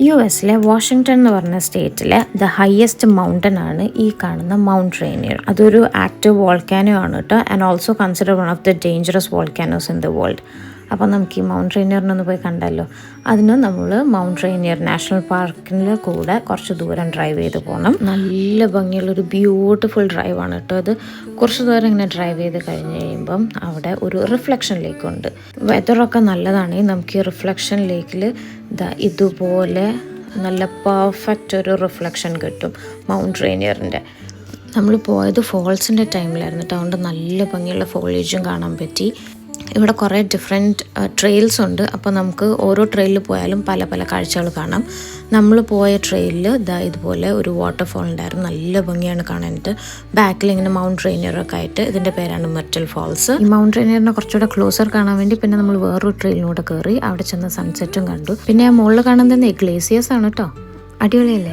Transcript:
US-ലെ Washington എന്ന് പറഞ്ഞ സ്റ്റേറ്റിലെ the highest mountain ആണ് ഈ കാണുന്ന മൗണ്ട് റെയിനിയർ. അതൊരു ആക്റ്റീവ് വോൾക്കാനോ ആണ് കേട്ടോ, and also consider one of the dangerous volcanoes in the world. അപ്പോൾ നമുക്ക് ഈ മൗണ്ട് റെയിനിയറിനൊന്ന് പോയി കണ്ടല്ലോ. അതിന് നമ്മൾ മൗണ്ട് റെയിനിയർ നാഷണൽ പാർക്കിൽ കൂടെ കുറച്ച് ദൂരം ഡ്രൈവ് ചെയ്ത് പോകണം. നല്ല ഭംഗിയുള്ളൊരു ബ്യൂട്ടിഫുൾ ഡ്രൈവാണ് കേട്ടോ അത്. കുറച്ച് ദൂരം ഇങ്ങനെ ഡ്രൈവ് ചെയ്ത് കഴിഞ്ഞ് കഴിയുമ്പം അവിടെ ഒരു റിഫ്ലക്ഷൻ ലേക്കുണ്ട്. വെതറൊക്കെ നല്ലതാണെങ്കിൽ നമുക്ക് ഈ റിഫ്ലക്ഷൻ ലേക്കിൽ ഇതുപോലെ നല്ല പെർഫെക്റ്റ് ഒരു റിഫ്ലക്ഷൻ കിട്ടും മൗണ്ട് റെയിനിയറിൻ്റെ. നമ്മൾ പോയത് ഫോൾസിൻ്റെ ടൈമിലായിരുന്നു കേട്ടോ, അതുകൊണ്ട് നല്ല ഭംഗിയുള്ള ഫോളിയേജും കാണാൻ പറ്റി. ഇവിടെ കുറേ ഡിഫറെൻറ്റ് ട്രെയിൽസ് ഉണ്ട്. അപ്പോൾ നമുക്ക് ഓരോ ട്രെയിലിൽ പോയാലും പല പല കാഴ്ചകൾ കാണാം. നമ്മൾ പോയ ട്രെയിലിൽ ഇതുപോലെ ഒരു വാട്ടർഫോൾ ഉണ്ടായിരുന്നു. നല്ല ഭംഗിയാണ് കാണാനായിട്ട്. ബാക്കിൽ ഇങ്ങനെ മൗണ്ട് റെയിനിയറൊക്കെ ആയിട്ട്. ഇതിൻ്റെ പേരാണ് മെർട്ടൽ ഫോൾസ്. ഈ മൗണ്ട് റെയിനിയറിനെ കുറച്ചുകൂടെ ക്ലോസർ കാണാൻ വേണ്ടി പിന്നെ നമ്മൾ വേറൊരു ട്രെയിലിലൂടെ കയറി അവിടെ ചെന്ന് സൺസെറ്റും കണ്ടു. പിന്നെ മുകളിൽ കാണുന്നത് ഗ്ലേസിയേഴ്സ് ആണ് കേട്ടോ. അടിപൊളിയല്ലേ?